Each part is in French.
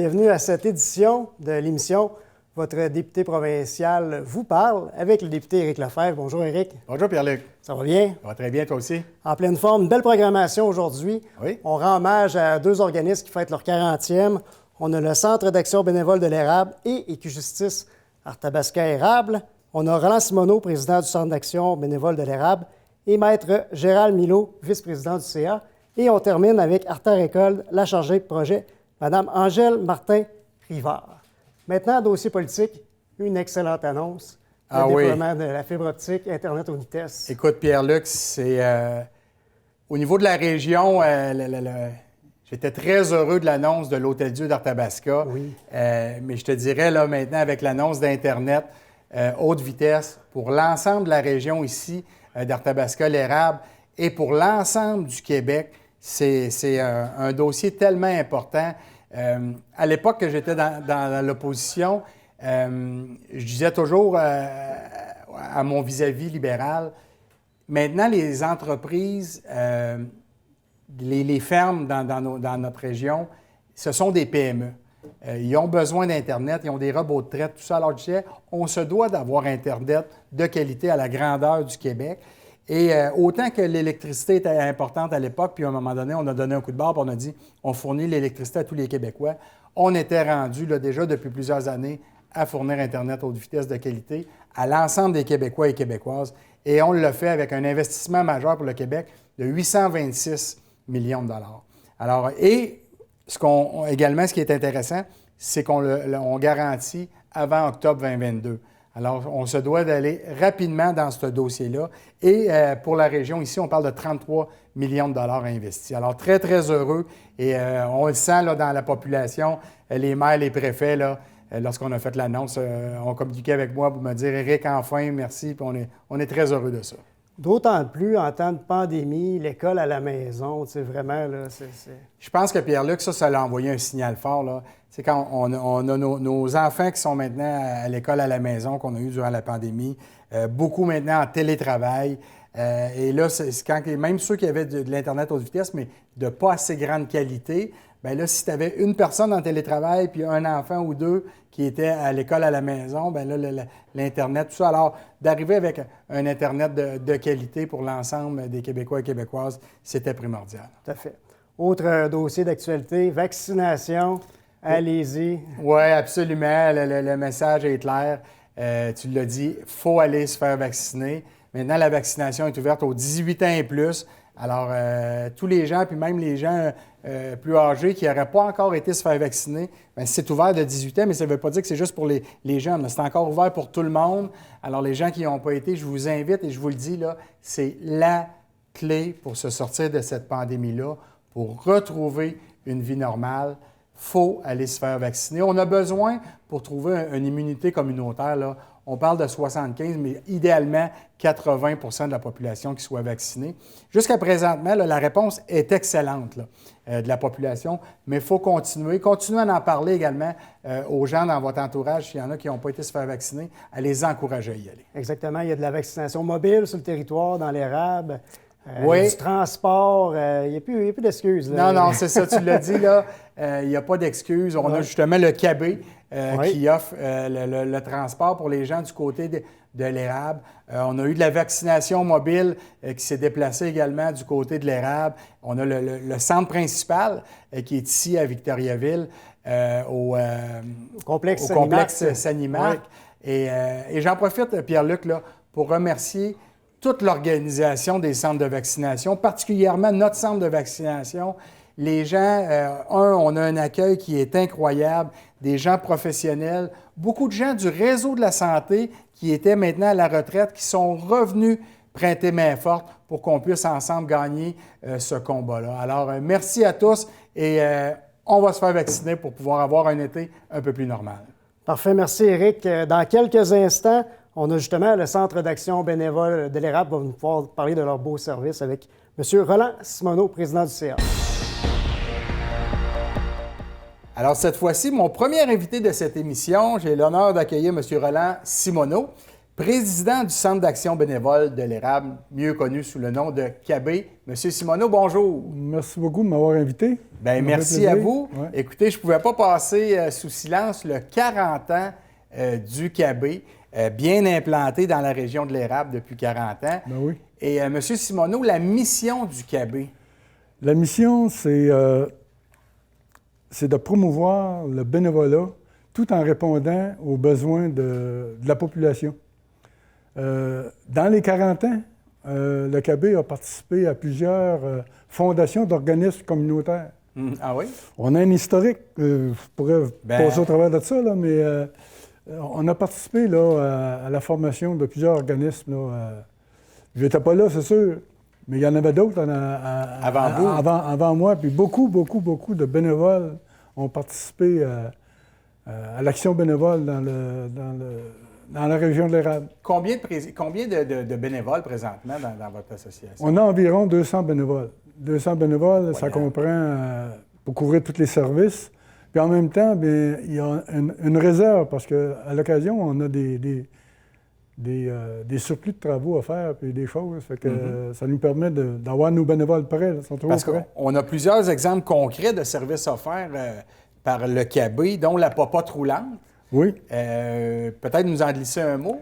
bienvenue à cette édition de l'émission Votre député provincial vous parle avec le député Éric Lefebvre. Bonjour Éric. Bonjour Pierre-Luc. Ça va bien? Ça va très bien, toi aussi? En pleine forme, une belle programmation aujourd'hui. Oui. On rend hommage à deux organismes qui fêtent leur 40e. On a le Centre d'action bénévole de l'érable et Écujustice Arthabasca Érable. On a Roland Simoneau, président du Centre d'action bénévole de l'érable, et Maître Gérald Milot, vice-président du CA. Et on termine avec Artère École, la chargée de projet, Mme Angèle Martin-Rivard. Maintenant, dossier politique, une excellente annonce. Le déploiement de la fibre optique, Internet haute vitesse. Écoute, Pierre-Luc, c'est au niveau de la région, j'étais très heureux de l'annonce de l'Hôtel-Dieu d'Arthabasca. Oui. Mais je te dirais, là, maintenant, avec l'annonce d'Internet haute vitesse pour l'ensemble de la région ici, d'Arthabasca, l'érable, et pour l'ensemble du Québec, c'est un dossier tellement important. À l'époque que j'étais dans l'opposition, je disais toujours à mon vis-à-vis libéral, maintenant les entreprises, les fermes dans notre région, ce sont des PME. Ils ont besoin d'Internet, ils ont des robots de traite, tout ça. Alors je disais, on se doit d'avoir Internet de qualité à la grandeur du Québec. Et autant que l'électricité était importante à l'époque, puis à un moment donné, on a donné un coup de barre, puis on a dit on fournit l'électricité à tous les Québécois. On était rendu là, déjà depuis plusieurs années à fournir Internet haute vitesse de qualité à l'ensemble des Québécois et Québécoises. Et on le fait avec un investissement majeur pour le Québec de 826 millions de dollars. Alors, et également, ce qui est intéressant, c'est qu'on garantit avant octobre 2022. Alors, on se doit d'aller rapidement dans ce dossier-là. Et pour la région, ici, on parle de 33 millions de dollars investis. Alors, très, très heureux. Et on le sent là, dans la population, les maires, les préfets, là, lorsqu'on a fait l'annonce, ont communiqué avec moi pour me dire « Éric, enfin, merci ». Puis on est très heureux de ça. D'autant plus en temps de pandémie, l'école à la maison, tu sais, vraiment, là, c'est... Je pense que Pierre-Luc, ça l'a envoyé un signal fort, là. C'est quand on a nos enfants qui sont maintenant à l'école à la maison, qu'on a eu durant la pandémie, beaucoup maintenant en télétravail. Et là, c'est quand même ceux qui avaient de l'Internet haute vitesse, mais de pas assez grande qualité, bien là, si tu avais une personne en télétravail puis un enfant ou deux qui était à l'école à la maison, bien là, l'Internet, tout ça. Alors, d'arriver avec un Internet de qualité pour l'ensemble des Québécois et Québécoises, c'était primordial. Tout à fait. Autre dossier d'actualité, vaccination. Allez-y. Oui, absolument. Le message est clair. Tu l'as dit, il faut aller se faire vacciner. Maintenant, la vaccination est ouverte aux 18 ans et plus. Alors, tous les gens, puis même les gens plus âgés qui n'auraient pas encore été se faire vacciner, bien, c'est ouvert de 18 ans, mais ça ne veut pas dire que c'est juste pour les jeunes. C'est encore ouvert pour tout le monde. Alors, les gens qui n'y ont pas été, je vous invite et je vous le dis, là, c'est la clé pour se sortir de cette pandémie-là, pour retrouver une vie normale. Il faut aller se faire vacciner. On a besoin, pour trouver une immunité communautaire, là, on parle de 75, mais idéalement 80 % de la population qui soit vaccinée. Jusqu'à présentement, là, la réponse est excellente là, de la population, mais il faut continuer. Continuez à en parler également aux gens dans votre entourage, s'il y en a qui n'ont pas été se faire vacciner, à les encourager à y aller. Exactement. Il y a de la vaccination mobile sur le territoire, dans l'érable. Oui. Du transport, il n'y a plus d'excuses. Non, c'est ça, tu l'as dit, là. Il n'y a pas d'excuses. On a justement le CAB qui offre le transport pour les gens du côté de l'érable. On a eu de la vaccination mobile qui s'est déplacée également du côté de l'érable. On a le centre principal qui est ici à Victoriaville, au complexe Sanimark. Oui. Et j'en profite, Pierre-Luc, là, pour remercier toute l'organisation des centres de vaccination, particulièrement notre centre de vaccination. Les gens, on a un accueil qui est incroyable, des gens professionnels, beaucoup de gens du réseau de la santé qui étaient maintenant à la retraite, qui sont revenus prêter main forte pour qu'on puisse ensemble gagner ce combat-là. Alors, merci à tous et on va se faire vacciner pour pouvoir avoir un été un peu plus normal. Parfait, merci Éric. Dans quelques instants, on a justement le Centre d'action bénévole de l'érable va nous pouvoir parler de leur beau service avec M. Roland Simoneau, président du CA. Alors, cette fois-ci, mon premier invité de cette émission, j'ai l'honneur d'accueillir M. Roland Simoneau, président du Centre d'action bénévole de l'érable, mieux connu sous le nom de CAB. Monsieur Simoneau, bonjour. Merci beaucoup de m'avoir invité. Bien, merci à vous. Ouais. Écoutez, je ne pouvais pas passer sous silence le 40 ans du CAB, bien implanté dans la région de l'érable depuis 40 ans. Ben oui. Et Monsieur Simoneau, la mission du CAB? La mission, c'est de promouvoir le bénévolat tout en répondant aux besoins de la population. Dans les 40 ans, le CAB a participé à plusieurs fondations d'organismes communautaires. Ah oui? On a un historique, je pourrais passer au travers de ça, là, mais on a participé là, à la formation de plusieurs organismes. Je n'étais pas là, c'est sûr, mais il y en avait d'autres avant moi. Puis beaucoup de bénévoles ont participé à l'action bénévole dans la région de l'érable. Combien de bénévoles présentement dans votre association? On a environ 200 bénévoles. 200 bénévoles, ça comprend pour couvrir tous les services. Puis en même temps, bien, il y a une réserve parce qu'à l'occasion, on a des surplus de travaux à faire puis des choses. Fait que ça nous permet d'avoir nos bénévoles prêts. Ils sont toujours prêts. On a plusieurs exemples concrets de services offerts par le CAB, dont la popote roulante. Oui. Peut-être nous en glisser un mot?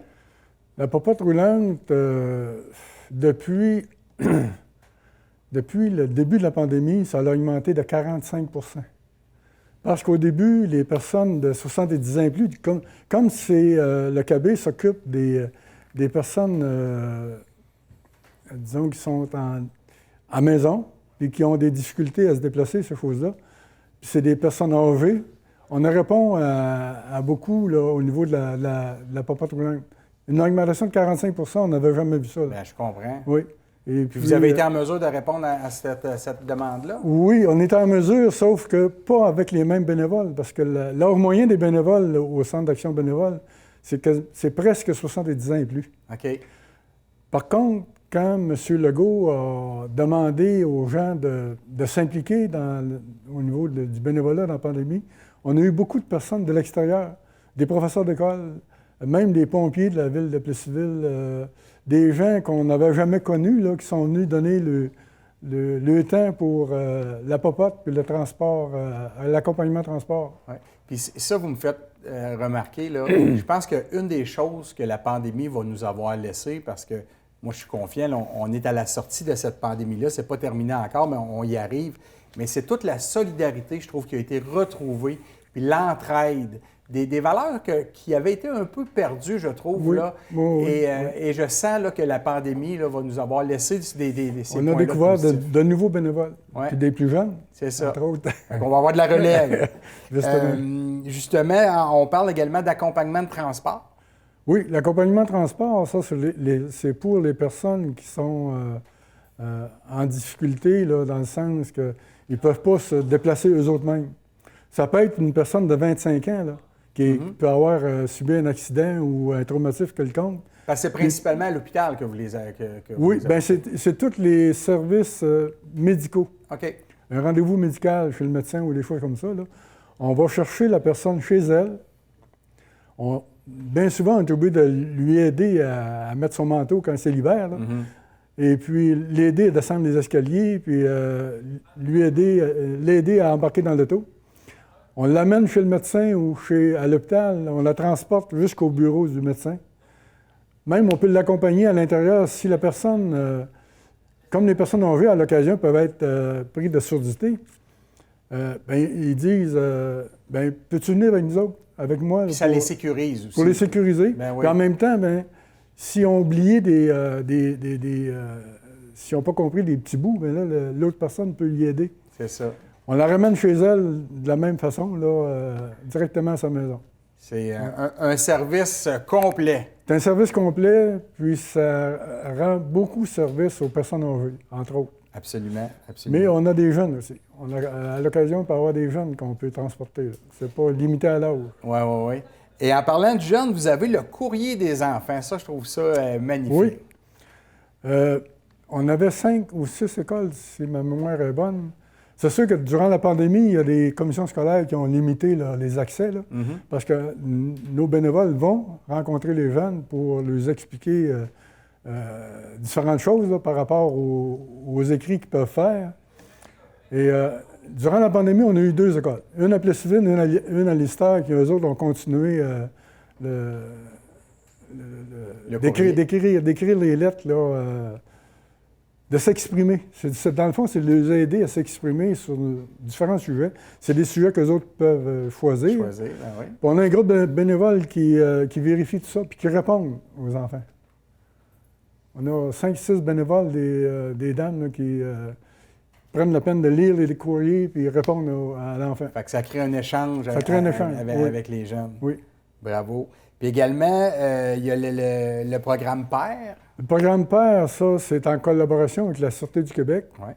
La popote roulante, depuis le début de la pandémie, ça a augmenté de 45 %. Parce qu'au début, les personnes de 70 ans et plus, comme c'est le CAB s'occupe des personnes, disons, qui sont à maison et qui ont des difficultés à se déplacer, ces choses-là, puis c'est des personnes âgées, on répond à beaucoup là, au niveau de la popote roulante. Une augmentation de 45 % on n'avait jamais vu ça. Bien, je comprends. Oui. Et puis vous avez été en mesure de répondre à cette demande-là? Oui, on était en mesure, sauf que pas avec les mêmes bénévoles, parce que l'âge moyen des bénévoles là, au Centre d'action bénévole, c'est presque 70 ans et plus. OK. Par contre, quand M. Legault a demandé aux gens de s'impliquer au niveau du bénévolat dans la pandémie, on a eu beaucoup de personnes de l'extérieur, des professeurs d'école, même des pompiers de la ville de Plessisville, des gens qu'on n'avait jamais connus, là, qui sont venus donner le temps pour la popote puis le transport, l'accompagnement transport. Ouais. Puis ça, vous me faites remarquer, là, je pense qu'une des choses que la pandémie va nous avoir laissé, parce que moi, je suis confiant, là, on est à la sortie de cette pandémie-là, c'est pas terminé encore, mais on y arrive, mais c'est toute la solidarité, je trouve, qui a été retrouvée, puis l'entraide. Des valeurs qui avaient été un peu perdues, je trouve, oui, là. Oui, et je sens là, que la pandémie là, va nous avoir laissé ces on a découvert de nouveaux bénévoles, puis des plus jeunes, c'est ça. entre autres. On va avoir de la relève. Justement. On parle également d'accompagnement de transport. Oui, l'accompagnement de transport, ça, c'est pour les personnes qui sont en difficulté, là, dans le sens qu'ils ne peuvent pas se déplacer eux-mêmes. Ça peut être une personne de 25 ans, là, qui peut avoir subi un accident ou un traumatisme quelconque. Parce que c'est principalement à l'hôpital que vous les avez. Oui, bien, c'est tous les services médicaux. OK. Un rendez-vous médical chez le médecin ou des fois comme ça, là, on va chercher la personne chez elle. Bien souvent, on est obligé de lui aider à mettre son manteau quand c'est l'hiver. Là. Et puis l'aider à descendre les escaliers, puis l'aider à embarquer dans l'auto. On l'amène chez le médecin ou à l'hôpital, on la transporte jusqu'au bureau du médecin. Même, on peut l'accompagner à l'intérieur si la personne, comme les personnes âgées à l'occasion peuvent être prises de surdité, ils disent peux-tu venir avec nous autres, avec moi? Puis ça les sécurise aussi. Pour les sécuriser. Ben oui. Puis en même temps, si on oublié si on n'a pas compris des petits bouts, bien là, l'autre personne peut y aider. C'est ça. On la ramène chez elle de la même façon, là, directement à sa maison. C'est un service complet. C'est un service complet, puis ça rend beaucoup service aux personnes âgées, entre autres. Absolument, absolument. Mais on a des jeunes aussi. À l'occasion, on peut avoir des jeunes qu'on peut transporter. C'est pas limité à l'âge. Oui. Et en parlant de jeunes, vous avez le courrier des enfants. Ça, je trouve ça magnifique. Oui. On avait 5 ou 6 écoles, si ma mémoire est bonne. C'est sûr que durant la pandémie, il y a des commissions scolaires qui ont limité là, les accès, là, parce que nos bénévoles vont rencontrer les jeunes pour leur expliquer différentes choses là, par rapport aux écrits qu'ils peuvent faire. Et durant la pandémie, on a eu 2 écoles. Une à Plessisville, une à Lister, qui eux autres ont continué d'écrire les lettres, là, de s'exprimer. Dans le fond, c'est de les aider à s'exprimer sur différents sujets. C'est des sujets qu'eux autres peuvent choisir. Ben oui. Puis on a un groupe de bénévoles qui vérifie tout ça puis qui répondent aux enfants. On a 5-6 bénévoles, des dames là, qui prennent la peine de lire les courriers puis répondent à l'enfant. Fait que ça crée un échange, avec les jeunes. Oui. Bravo. Puis également, il y a le programme PER. Le programme PER, ça, c'est en collaboration avec la Sûreté du Québec. Ouais.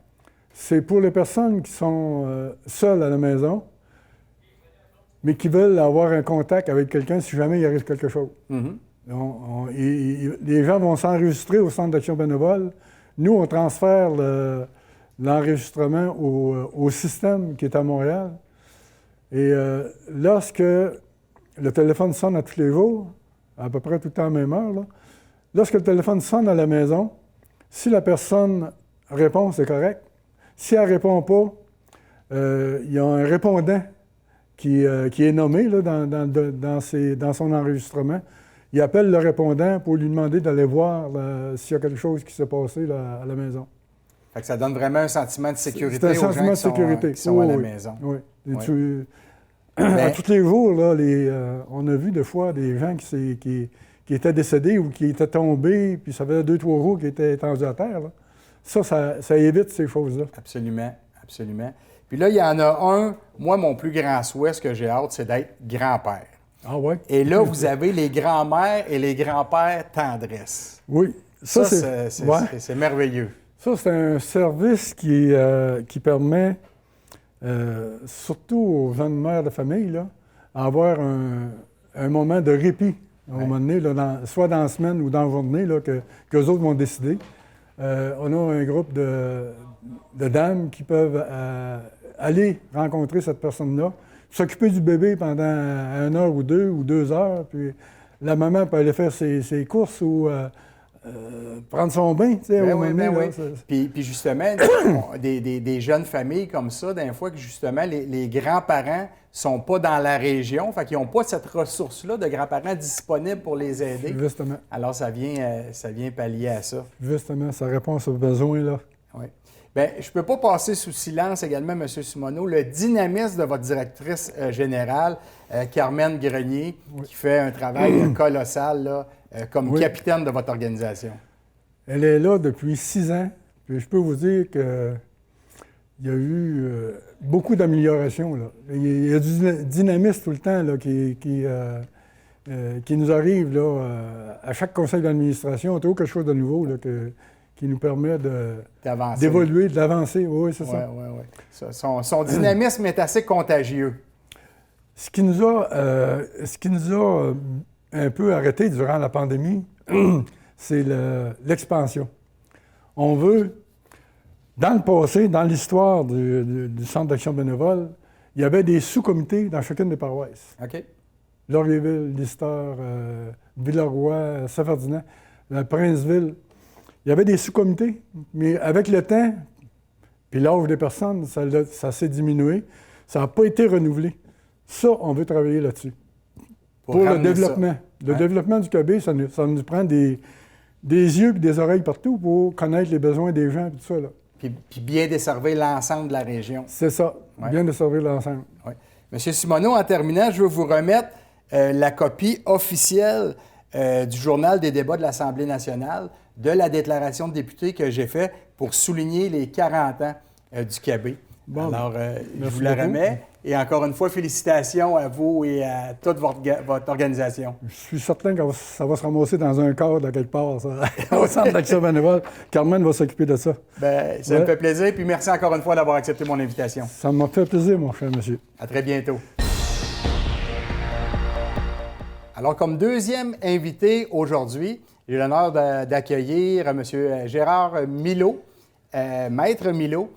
C'est pour les personnes qui sont seules à la maison, mais qui veulent avoir un contact avec quelqu'un si jamais il arrive quelque chose. Les gens vont s'enregistrer au Centre d'action bénévole. Nous, on transfère l'enregistrement au système qui est à Montréal. Et lorsque le téléphone sonne à tous les jours, à peu près tout le temps à la même heure, là, lorsque le téléphone sonne à la maison, si la personne répond, c'est correct. Si elle ne répond pas, il y a un répondant qui est nommé là, dans son enregistrement. Il appelle le répondant pour lui demander d'aller voir s'il y a quelque chose qui s'est passé là, à la maison. Fait que ça donne vraiment un sentiment de sécurité aux gens qui sont à la maison. Oui. Oui. À tous les jours, là, on a vu des fois des gens qui étaient décédés ou qui étaient tombés, puis ça faisait 2-3 jours qu'ils étaient étendus à terre. Là. Ça évite ces choses-là. Absolument, absolument. Puis là, il y en a un, moi, mon plus grand souhait, ce que j'ai hâte, c'est d'être grand-père. Ah oui? Et là, vous avez les grands-mères et les grands-pères tendresse. Oui. Ça, c'est merveilleux. Ça, c'est un service qui permet, surtout aux jeunes mères de famille, là, d'avoir un moment de répit, à un moment donné, là, soit dans la semaine ou dans la journée, là, qu'eux autres vont décider. On a un groupe de dames qui peuvent aller rencontrer cette personne-là, s'occuper du bébé pendant 1 heure ou 2 heures, puis la maman peut aller faire ses courses ou prendre son bain, tu sais, Puis justement, des jeunes familles comme ça, des fois que justement, les grands-parents sont pas dans la région, fait qu'ils n'ont pas cette ressource-là de grands-parents disponibles pour les aider. Justement. Alors, ça vient pallier à ça. Justement, ça répond à ce besoin-là. Oui. Bien, je ne peux pas passer sous silence également, M. Simoneau, le dynamisme de votre directrice générale, Carmen Grenier, qui fait un travail colossal là, comme capitaine de votre organisation. Elle est là depuis 6 ans. Puis je peux vous dire qu'il y a eu beaucoup d'améliorations. Il y a du dynamisme tout le temps là, qui nous arrive là, à chaque conseil d'administration. On a toujours quelque chose de nouveau là, qui nous permet d'évoluer, d'avancer. Oui, c'est ça. Oui. Son dynamisme est assez contagieux. Ce qui nous a un peu arrêté durant la pandémie, c'est l'expansion. On veut, dans le passé, dans l'histoire du Centre d'action bénévole, il y avait des sous-comités dans chacune des paroisses. OK. Laurierville, Lister, Villeroy, Saint-Ferdinand, Princeville. Il y avait des sous-comités, mais avec le temps, puis l'âge des personnes, ça s'est diminué. Ça n'a pas été renouvelé. Ça, on veut travailler là-dessus. Pour le développement. Le développement du KB, ça nous prend des yeux et des oreilles partout pour connaître les besoins des gens et tout ça. Là. Puis bien desservir l'ensemble de la région. C'est ça, bien desservir l'ensemble. Oui. Monsieur Simoneau, en terminant, je veux vous remettre la copie officielle du journal des débats de l'Assemblée nationale de la déclaration de député que j'ai faite pour souligner les 40 ans du KB. Bon, alors, je vous la remets. Et encore une fois, félicitations à vous et à toute votre organisation. Je suis certain que ça va se ramasser dans un cadre à quelque part, ça, au Centre d'action bénévole. Carmen va s'occuper de ça. Bien, ça me fait plaisir. Puis merci encore une fois d'avoir accepté mon invitation. Ça m'a fait plaisir, mon cher monsieur. À très bientôt. Alors, comme deuxième invité aujourd'hui, j'ai l'honneur d'accueillir M. Gérard Milot, Maître Milot,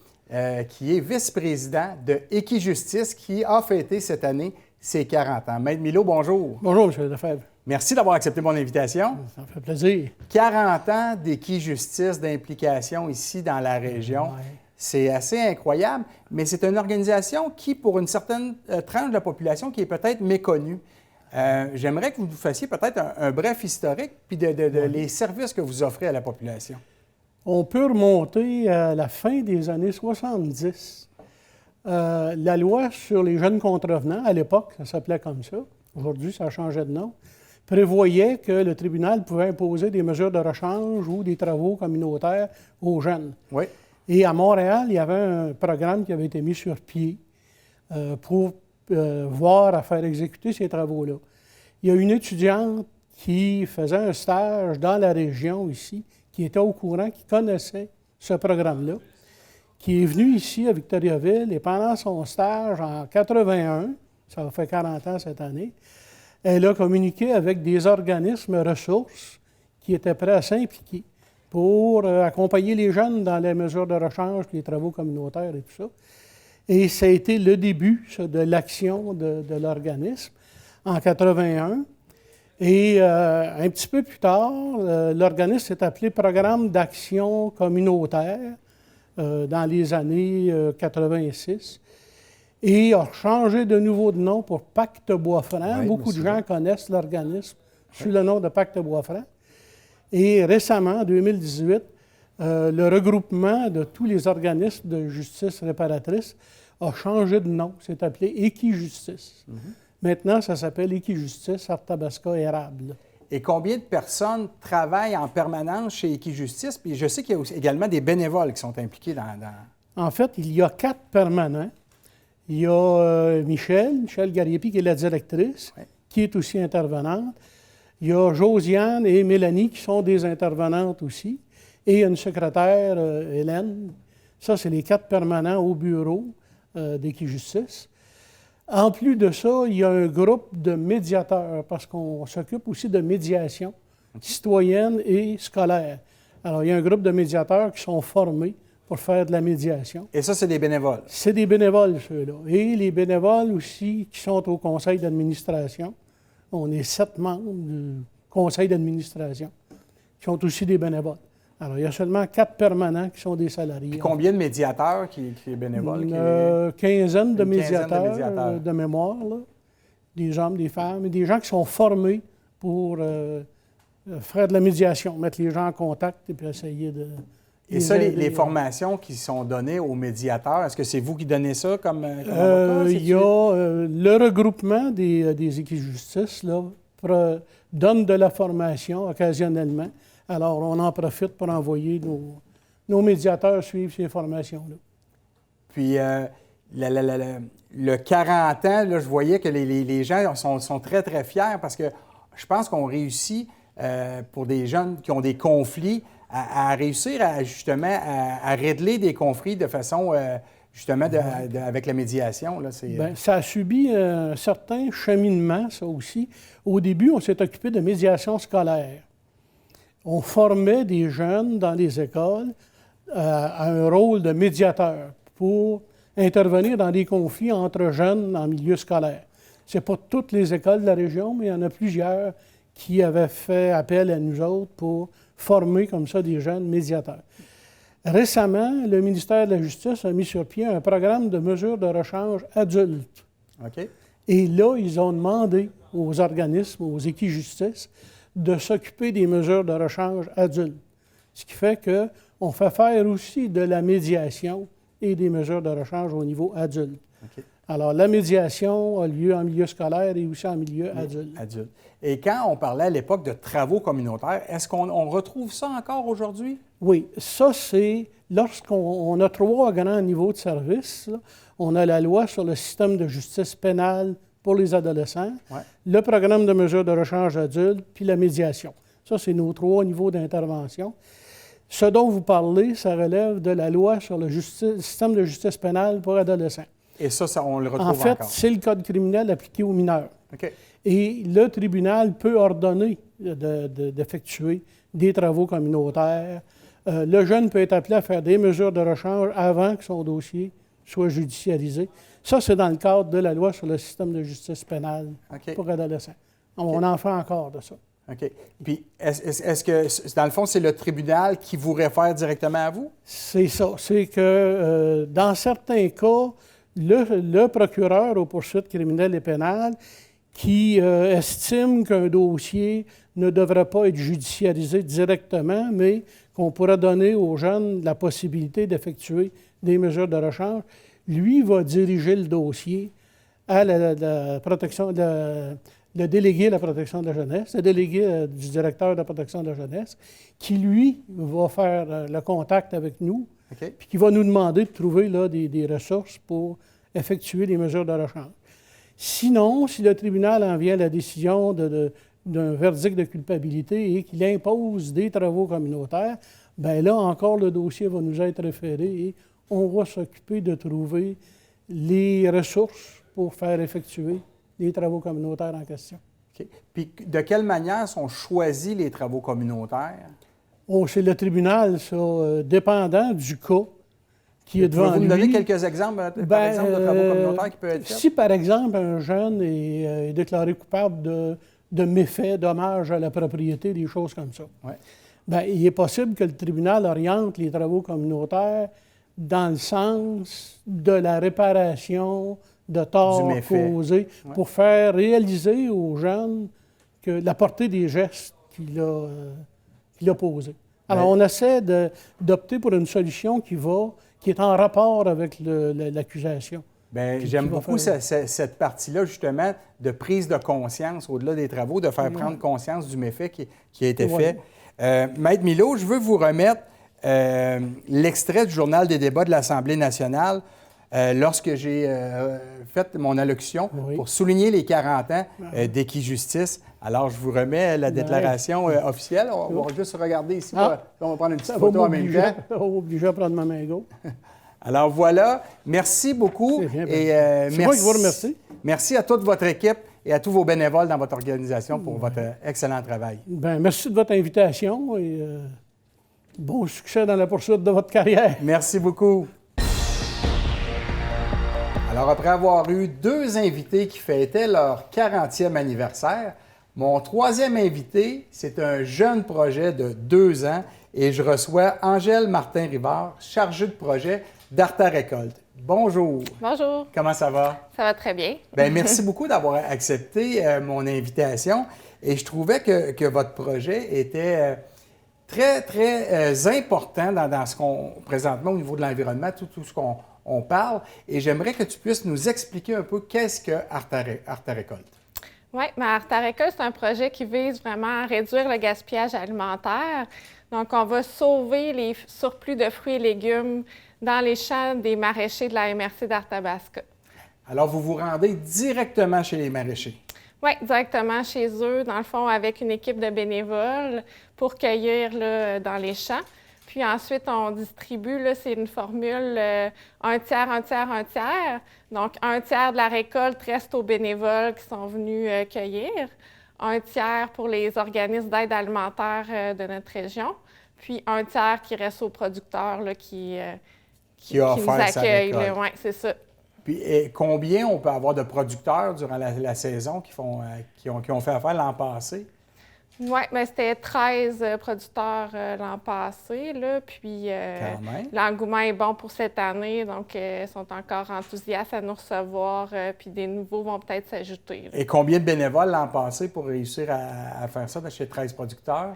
qui est vice-président de Équijustice, qui a fêté cette année ses 40 ans. Maître Milot, bonjour. Bonjour, M. Lefebvre. Merci d'avoir accepté mon invitation. Ça me fait plaisir. 40 ans d'Équijustice, d'implication ici dans la région. Ouais. C'est assez incroyable, mais c'est une organisation qui, pour une certaine tranche de la population, qui est peut-être méconnue. J'aimerais que vous nous fassiez peut-être un bref historique, puis les services que vous offrez à la population. On peut remonter à la fin des années 70. La loi sur les jeunes contrevenants, à l'époque, ça s'appelait comme ça, aujourd'hui ça a changé de nom, prévoyait que le tribunal pouvait imposer des mesures de rechange ou des travaux communautaires aux jeunes. Oui. Et à Montréal, il y avait un programme qui avait été mis sur pied pour voir à faire exécuter ces travaux-là. Il y a une étudiante qui faisait un stage dans la région ici, qui était au courant, qui connaissait ce programme-là, qui est venue ici à Victoriaville et pendant son stage en 81, ça va faire 40 ans cette année, elle a communiqué avec des organismes ressources qui étaient prêts à s'impliquer pour accompagner les jeunes dans les mesures de rechange, les travaux communautaires et tout ça. Et ça a été le début ça, de l'action de l'organisme en 81. Et un petit peu plus tard, l'organisme s'est appelé Programme d'action communautaire dans les années 86 et a changé de nouveau de nom pour Pacte Bois-Franc. Oui, beaucoup de gens connaissent l'organisme sous le nom de Pacte Bois-Franc. Et récemment, en 2018, le regroupement de tous les organismes de justice réparatrice a changé de nom. C'est appelé Équijustice. Maintenant, ça s'appelle Équijustice Arthabasca-Érable. Et combien de personnes travaillent en permanence chez Équijustice? Puis je sais qu'il y a aussi également des bénévoles qui sont impliqués dans... En fait, il y a 4 permanents. Il y a Michel Gariepi, qui est la directrice, oui, qui est aussi intervenante. Il y a Josiane et Mélanie, qui sont des intervenantes aussi. Et une secrétaire, Hélène. Ça, c'est les 4 permanents au bureau d'Équijustice. En plus de ça, il y a un groupe de médiateurs, parce qu'on s'occupe aussi de médiation citoyenne et scolaire. Alors, il y a un groupe de médiateurs qui sont formés pour faire de la médiation. Et ça, c'est des bénévoles? C'est des bénévoles, ceux-là. Et les bénévoles aussi qui sont au conseil d'administration. On est 7 membres du conseil d'administration qui sont aussi des bénévoles. Alors, il y a seulement 4 permanents qui sont des salariés. Puis combien de médiateurs qui est bénévole? Une quinzaine de médiateurs de mémoire, là. Des hommes, des femmes, et des gens qui sont formés pour faire de la médiation, mettre les gens en contact et puis essayer de... Et ça, les formations qui sont données aux médiateurs, est-ce que c'est vous qui donnez ça comme avocat? Il y a le regroupement des Équijustice, là, donne de la formation occasionnellement. Alors, on en profite pour envoyer nos médiateurs suivre ces formations-là. Puis, le 40 ans, là, je voyais que les gens sont très, très fiers parce que je pense qu'on réussit, pour des jeunes qui ont des conflits, à réussir justement à régler des conflits de façon, justement, avec la médiation. Là, bien, ça a subi un certain cheminement, ça aussi. Au début, on s'est occupé de médiation scolaire. On formait des jeunes dans les écoles à un rôle de médiateur pour intervenir dans des conflits entre jeunes en milieu scolaire. Ce n'est pas toutes les écoles de la région, mais il y en a plusieurs qui avaient fait appel à nous autres pour former comme ça des jeunes médiateurs. Récemment, le ministère de la Justice a mis sur pied un programme de mesures de rechange adultes. OK. Et là, ils ont demandé aux organismes, aux Équijustice, de s'occuper des mesures de rechange adultes. Ce qui fait qu'on fait faire aussi de la médiation et des mesures de rechange au niveau adulte. Okay. Alors, la médiation a lieu en milieu scolaire et aussi en milieu adulte. Et quand on parlait à l'époque de travaux communautaires, est-ce qu'on retrouve ça encore aujourd'hui? Oui, ça c'est lorsqu'on a 3 grands niveaux de service. Là, on a la loi sur le système de justice pénale pour les adolescents, ouais, le programme de mesures de rechange adulte, puis la médiation. Ça, c'est nos 3 niveaux d'intervention. Ce dont vous parlez, ça relève de la loi sur le système de justice pénale pour adolescents. Et ça on le retrouve encore? En fait, c'est le code criminel appliqué aux mineurs. Okay. Et le tribunal peut ordonner d'effectuer des travaux communautaires, le jeune peut être appelé à faire des mesures de rechange avant que son dossier soit judiciarisé. Ça, c'est dans le cadre de la loi sur le système de justice pénale pour adolescents. On en fait encore de ça. OK. Puis, est-ce que, dans le fond, c'est le tribunal qui vous réfère directement à vous? C'est ça. C'est que, dans certains cas, le procureur aux poursuites criminelles et pénales qui estime qu'un dossier ne devrait pas être judiciarisé directement, mais qu'on pourrait donner aux jeunes la possibilité d'effectuer des mesures de rechange, lui va diriger le dossier à la protection, le délégué de la protection de la jeunesse, le délégué du directeur de la protection de la jeunesse, qui, lui, va faire le contact avec nous, puis qui va nous demander de trouver là, des ressources pour effectuer des mesures de rechange. Sinon, si le tribunal en vient à la décision d'un verdict de culpabilité et qu'il impose des travaux communautaires, bien là encore, le dossier va nous être référé et on va s'occuper de trouver les ressources pour faire effectuer les travaux communautaires en question. OK. Puis, de quelle manière sont choisis les travaux communautaires? Oh, c'est le tribunal, ça, dépendant du cas qui est devant lui. Vous me donner quelques exemples, par exemple, de travaux communautaires qui peuvent être faits? Si, par exemple, un jeune est déclaré coupable de méfaits, dommages à la propriété, des choses comme ça, bien, il est possible que le tribunal oriente les travaux communautaires dans le sens de la réparation de torts causés pour faire réaliser aux jeunes que la portée des gestes qu'il a posés. Alors, on essaie d'opter pour une solution qui est en rapport avec l'accusation. Bien, j'aime beaucoup cette partie-là, justement, de prise de conscience au-delà des travaux, de faire prendre conscience du méfait qui a été fait. Maître Milot, je veux vous remettre l'extrait du Journal des débats de l'Assemblée nationale lorsque j'ai fait mon allocution pour souligner les 40 ans d'Équijustice. Alors, je vous remets la déclaration officielle. On va juste regarder ici. On va prendre une petite photo en même temps. On va m'obliger à prendre ma main gauche. Alors voilà, merci beaucoup. C'est moi qui vous remercie. Merci à toute votre équipe et à tous vos bénévoles dans votre organisation pour votre excellent travail. Bien, merci de votre invitation et bon succès dans la poursuite de votre carrière. Merci beaucoup. Alors, après avoir eu 2 invités qui fêtaient leur 40e anniversaire, mon 3e invité, c'est un jeune projet de 2 ans et je reçois Angèle Martin-Rivard, chargée de projet d'Arta Récolte. Bonjour. Bonjour. Comment ça va? Ça va très bien. Bien, merci beaucoup d'avoir accepté mon invitation et je trouvais que votre projet était très, très important dans ce qu'on, présentement, au niveau de l'environnement, tout ce qu'on parle. Et j'aimerais que tu puisses nous expliquer un peu qu'est-ce que Arta Récolte. Oui, mais Arta Récolte, c'est un projet qui vise vraiment à réduire le gaspillage alimentaire. Donc, on va sauver les surplus de fruits et légumes dans les champs des maraîchers de la MRC d'Arthabasca. Alors, vous vous rendez directement chez les maraîchers? Oui, directement chez eux, dans le fond, avec une équipe de bénévoles pour cueillir là, dans les champs. Puis ensuite, on distribue, là, c'est une formule un tiers, un tiers, un tiers. Donc, un tiers de la récolte reste aux bénévoles qui sont venus cueillir. Un tiers pour les organismes d'aide alimentaire de notre région. Puis un tiers qui reste aux producteurs là, qui nous accueillent. Oui, c'est ça. Puis combien on peut avoir de producteurs durant la saison qui ont fait affaire l'an passé? Oui, mais c'était 13 producteurs l'an passé, là, puis l'engouement est bon pour cette année, donc ils sont encore enthousiastes à nous recevoir, puis des nouveaux vont peut-être s'ajouter. Et combien de bénévoles l'an passé pour réussir à faire ça chez 13 producteurs?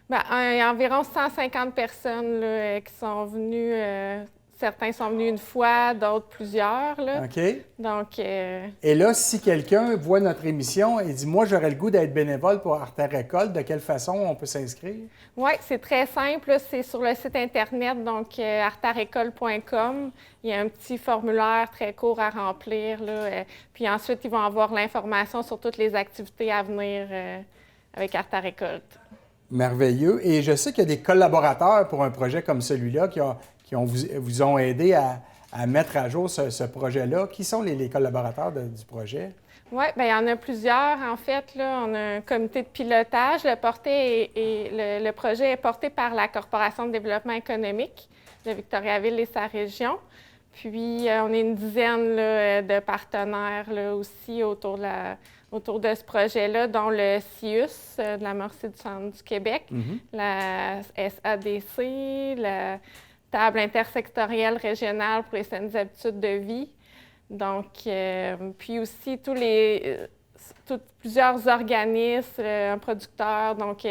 Bien, il y a environ 150 personnes là, qui sont venues. Certains sont venus une fois, d'autres plusieurs. Là. OK. Donc, Et là, si quelqu'un voit notre émission et dit « Moi, j'aurais le goût d'être bénévole pour Arta Récolte », de quelle façon on peut s'inscrire? Oui, c'est très simple. Là. C'est sur le site Internet, donc artarécolte.com. Il y a un petit formulaire très court à remplir. Là, puis ensuite, ils vont avoir l'information sur toutes les activités à venir avec Arta Récolte. Merveilleux. Et je sais qu'il y a des collaborateurs pour un projet comme celui-là qui vous ont aidé à mettre à jour ce projet-là. Qui sont les collaborateurs du projet? Oui, bien, il y en a plusieurs. En fait, là, on a un comité de pilotage. Le projet est porté par la Corporation de développement économique de Victoriaville et sa région. Puis, on est une dizaine là, de partenaires là, aussi autour de ce projet-là, dont le CIUS de la Mauricie du Centre du Québec, la SADC, la Table intersectorielle régionale pour les saines habitudes de vie. Donc, puis aussi plusieurs organismes, un producteur. Donc,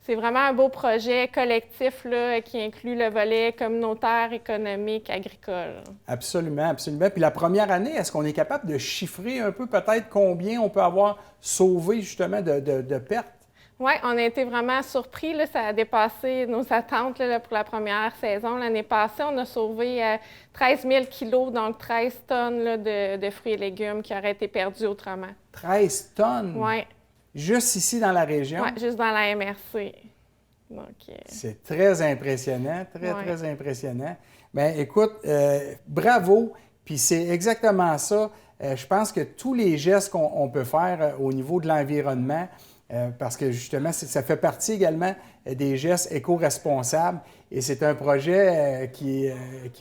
c'est vraiment un beau projet collectif là, qui inclut le volet communautaire, économique, agricole. Absolument, absolument. Puis la première année, est-ce qu'on est capable de chiffrer un peu peut-être combien on peut avoir sauvé justement de pertes? Oui, on a été vraiment surpris. Là, ça a dépassé nos attentes là, pour la première saison. L'année passée, on a sauvé 13 000 kilos, donc 13 tonnes là, de fruits et légumes qui auraient été perdus autrement. 13 tonnes? Oui. Juste ici dans la région? Oui, juste dans la MRC. Donc, c'est très impressionnant, très impressionnant. Bien, écoute, bravo. Puis c'est exactement ça. Je pense que tous les gestes qu'on peut faire au niveau de l'environnement, parce que justement, ça fait partie également des gestes éco-responsables et c'est un projet qui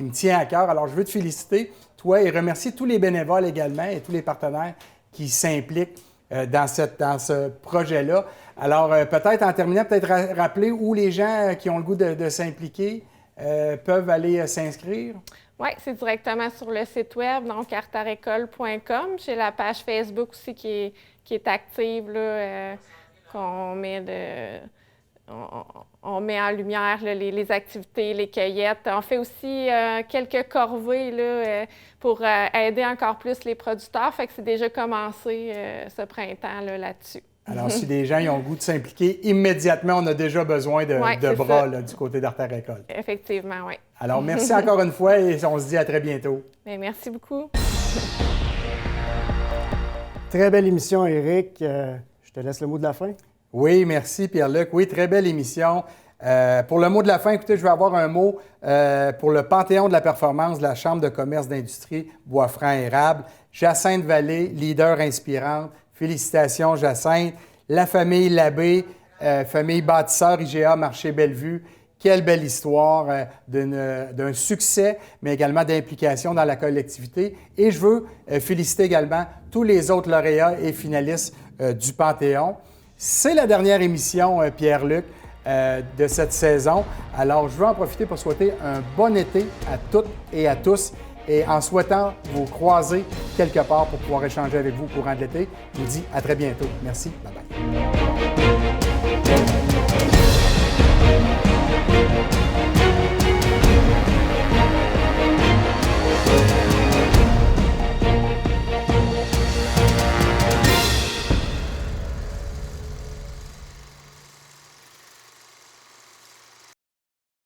me tient à cœur. Alors, je veux te féliciter, toi, et remercier tous les bénévoles également et tous les partenaires qui s'impliquent dans ce projet-là. Alors, peut-être en terminant, peut-être rappeler où les gens qui ont le goût de s'impliquer peuvent aller s'inscrire. Oui, c'est directement sur le site web, donc artarécole.com. J'ai la page Facebook aussi qui est active, là, qu'on met on met en lumière là, les activités, les cueillettes. On fait aussi quelques corvées là, pour aider encore plus les producteurs. Fait que c'est déjà commencé ce printemps là-dessus. Alors, si des gens ont le goût de s'impliquer, immédiatement, on a déjà besoin de bras là, du côté d'Artarécole. Effectivement, oui. Alors, merci encore une fois et on se dit à très bientôt. Bien, merci beaucoup. Très belle émission, Éric. Je te laisse le mot de la fin. Oui, merci Pierre-Luc. Oui, très belle émission. Pour le mot de la fin, écoutez, je vais avoir un mot pour le Panthéon de la performance de la Chambre de commerce d'industrie Bois-Franc-Érable. Jacinthe Vallée, leader inspirante. Félicitations, Jacinthe. La famille Labbé, famille bâtisseur IGA Marché Bellevue. Quelle belle histoire d'un succès, mais également d'implication dans la collectivité. Et je veux féliciter également tous les autres lauréats et finalistes du Panthéon. C'est la dernière émission, Pierre-Luc, de cette saison. Alors, je veux en profiter pour souhaiter un bon été à toutes et à tous. Et en souhaitant vous croiser quelque part pour pouvoir échanger avec vous au courant de l'été, je vous dis à très bientôt. Merci. Bye-bye.